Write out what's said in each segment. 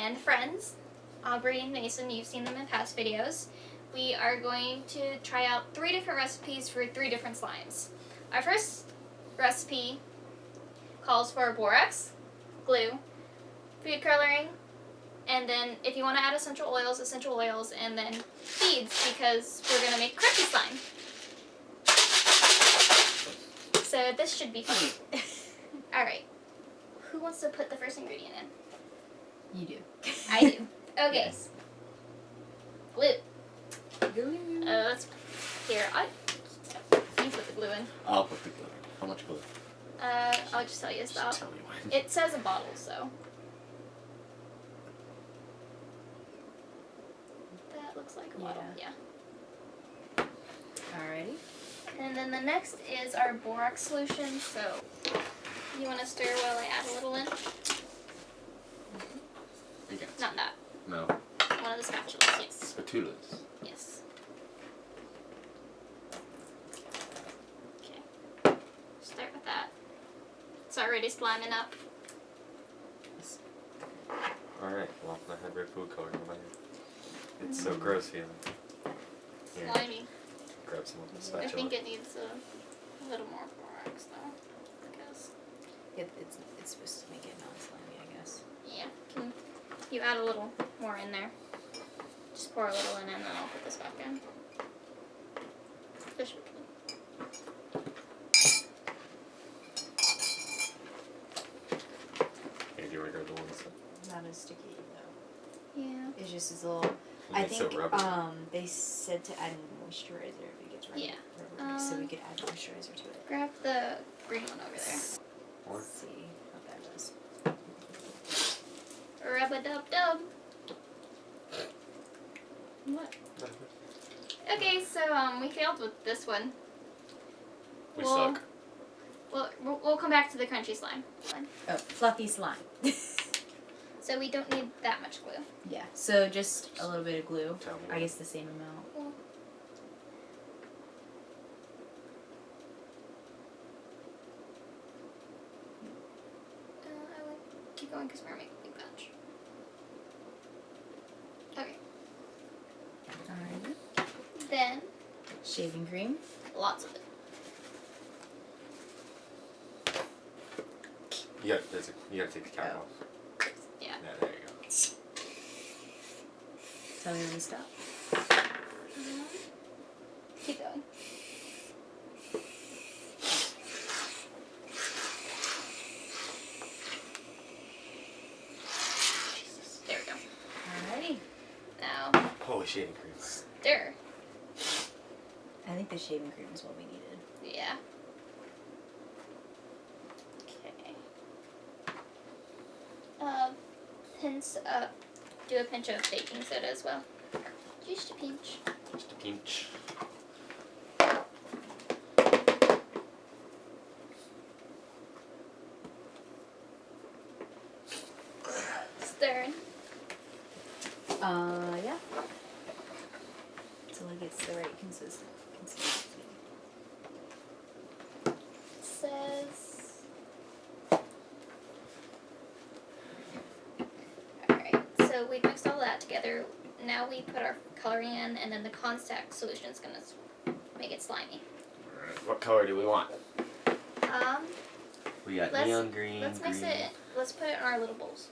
and friends, Aubrey and Mason, you've seen them in past videos. We are going to try out 3 different recipes for 3 different slimes. Our first recipe calls for borax, glue, food coloring, and then if you want to add essential oils, and then beads, because we're going to make crunchy slime. So this should be fun. Alright. Who wants to put the first ingredient in? You do. I do. Okay. Yes. Glue. Glue. Let's... Here, you put the glue in. I'll put the glue in. How much glue? I'll just tell you Just stop. tell me when. It says a bottle, so... That looks like a bottle, yeah. Alrighty. And then the next is our borax solution, so... You want to stir while I add a little in? Not that. No. One of the spatulas, yes. Spatulas. Yes. Okay. Start with that. It's already sliming up. Alright, well, I had red food coloring on my hand. It's so gross feeling. Here, Slimy. grab some of the I spatula. think it needs a little more borax though. Because It's supposed to make it non-slimy, I guess. yeah. Can you add a little more in there? Just pour a little in and then I'll put this back in. This should be good. Hey, do you want to grab the ones that... Not as sticky though. Yeah. It's just as a little. I It's so think rubbery. they said to add moisturizer if it gets rubbery. Yeah. Rubbery, so we could add moisturizer to it. Grab the green one over there. Or... Let's see what that does. Rub-a-dub-dub. What? Okay, so we failed with this one. We suck. We'll come back to the crunchy slime. Oh, fluffy slime. So we don't need that much glue. Yeah. So just a little bit of glue. Tell me I what. guess the same amount. Cool. I would keep going because we're making a big batch. Okay. Alright. Then Shaving cream. lots of it. You gotta take the cap Oh. off. Yeah. Yeah, there you go. Tell me when to stop. Keep going. Jesus. There we go. Alrighty. Now Holy shaving cream. stir. I think the shaving cream is what we needed. Yeah. Okay. Do a pinch of baking soda as well. Just a pinch. Just a pinch. Stir. Yeah. Until it gets the right consistency. Says. Alright, so we mixed all that together. Now we put our coloring in, and then the contact solution is gonna make it slimy. Alright, what color do we want? We got Let's- neon green, Let's mix green. it. Let's put it in our little bowls,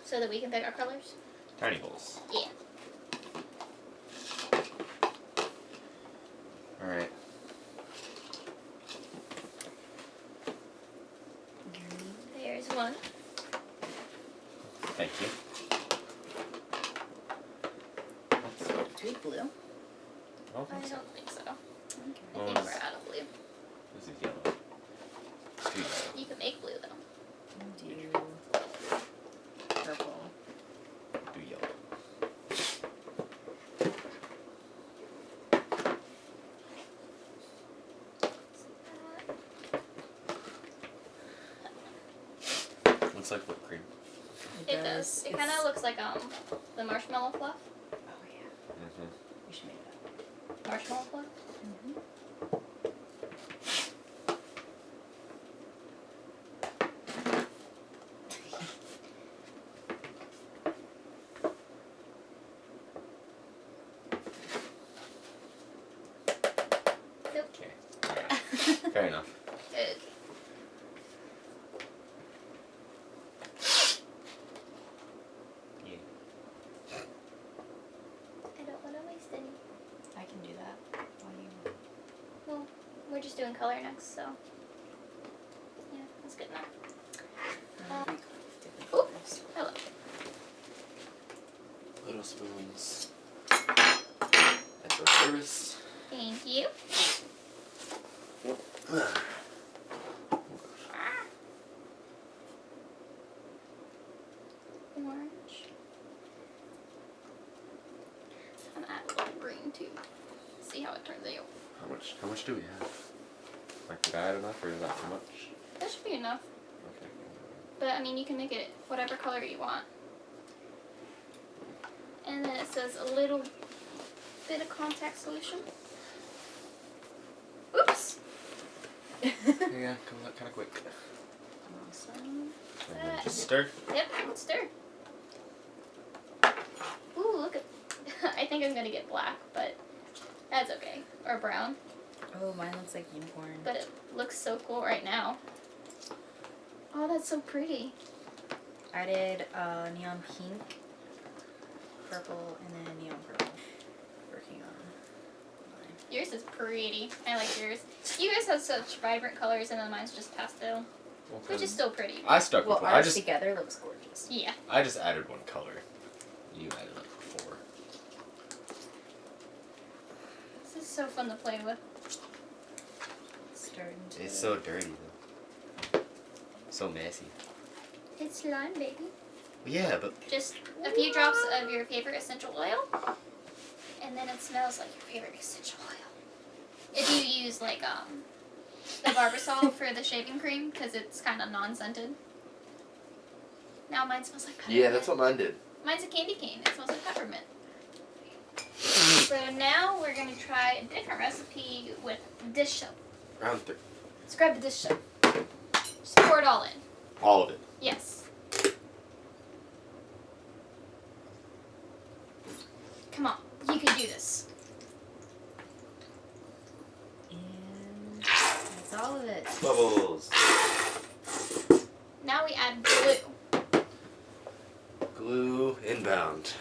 so that we can pick our colors. Tiny bowls. Yeah. Alright. There's one. Thank you. Do we blue? I don't I think so. don't think so. Okay. I think we're out of blue. This is yellow. Too yellow. You can make blue though. Do purple. Do yellow. Looks like whipped cream. It does. It kind of looks like the marshmallow fluff. Oh yeah. Mm-hmm. We should make that. Marshmallow fluff. Fair enough. Good. Yeah. I don't want to waste any. I can do that while you. Well, we're just doing color next, so yeah, that's good enough. Different Ooh. colors. Hello. Little spoons. At your service. Thank you. Orange. I'm add a little green too. See how it turns out. How much do we have? Like, did I add enough or is that too much? That should be enough. Okay. But I mean, you can make it whatever color you want. And then it says a little bit of contact solution. Oops. Yeah, coming out kind of quick. Awesome. And then just stir. Yep, let's stir. Ooh, look at. I think I'm gonna get black, but that's okay. Or brown. Oh, mine looks like unicorn. But it looks so cool right now. Oh, that's so pretty. I did neon pink, purple, and then neon purple. Working on mine. Yours is pretty. I like yours. You guys have such vibrant colors, and then mine's just pastel, Okay. which is still pretty. I stuck Well, with one. ours together looks gorgeous. Yeah. I just added one color. You added like 4. This is so fun to play with. Starting to. It's so dirty though. So messy. It's slime, baby. Yeah, but Just a few drops of your favorite essential oil, and then it smells like your favorite essential oil. If you use like the Barbasol for the shaving cream, because it's kind of non-scented. Now mine smells like peppermint. yeah, that's what mine did. Mine's a candy cane. It smells like peppermint. So now we're gonna try a different recipe with dish soap. Round 3. Let's grab the dish soap. Just pour it all in. All of it. Yes. Come on, you can do this. And that's all of it. Bubbles. Now we add glue. Glue inbound.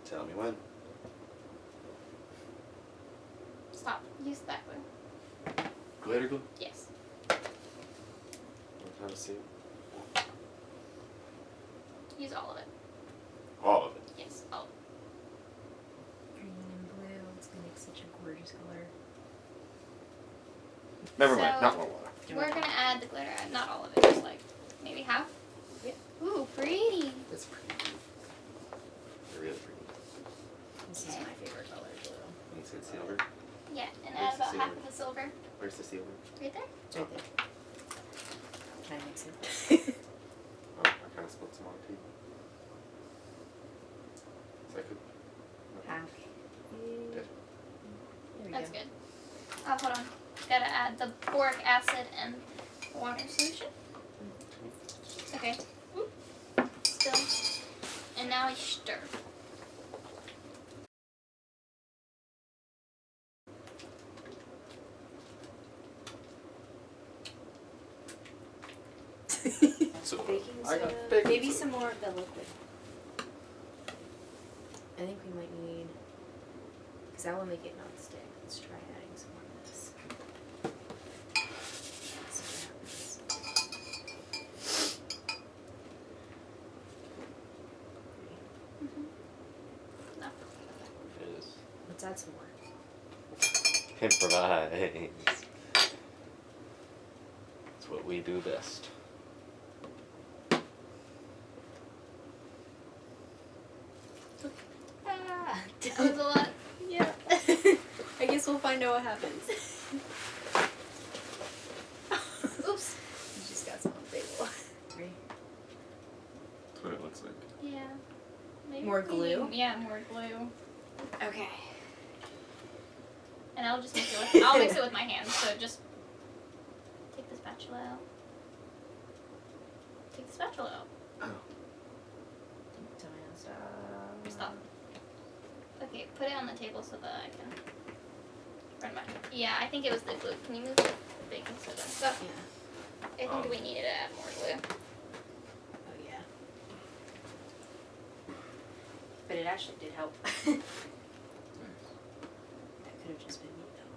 Tell me when. Stop. Use that glue. Glitter glue? Yes. I'm trying to see. Use all of it. All of it. Yes, all of it. Green and blue. It's gonna make such a gorgeous color. Never So- mind. Not more water. We're gonna add the glitter. Not all of it, just like maybe half. Yep. Ooh, pretty. It's pretty. They're really pretty. This is my favorite color, blue. You see the silver? Yeah, and Where's add the about half silver? of the silver. Where's the silver? Right there. It's right there. Can I mix it? Oh, I kind of spilled some on too. So I could. Half. Good. There we That's go. good. Oh, hold on. Gotta add the boric acid and water solution. Okay. Oop. Still. And now we stir. So Baking I got soda. baking Maybe soda. some more of the liquid. I think we might need, because that will make it not stick. Let's try adding some more of this. See what happens. Mm-hmm. No. It is. Let's add some more. Improvise. It's what we do best. Ah! That was a lot. Yeah. I guess we'll find out what happens. Oops. You just got some on the table. Ready? That's what it looks like. Yeah. Maybe More glue? Yeah, more glue. Okay. And I'll just mix it with, I'll mix it with my hands, so just take the spatula out. Take the spatula out. Oh. Tell me how to stop. Stop. Okay, put it on the table so that I can. Run back. Yeah, I think it was the glue. Can you move the baking soda and stuff? Yeah. I think we needed to add more glue. Oh yeah. But it actually did help. That could have just been me though.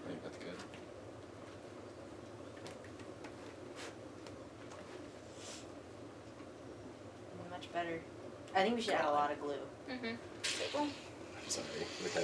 I think that's good. Much better. I think we should add a lot of glue. Mm-hmm. I'm sorry. We have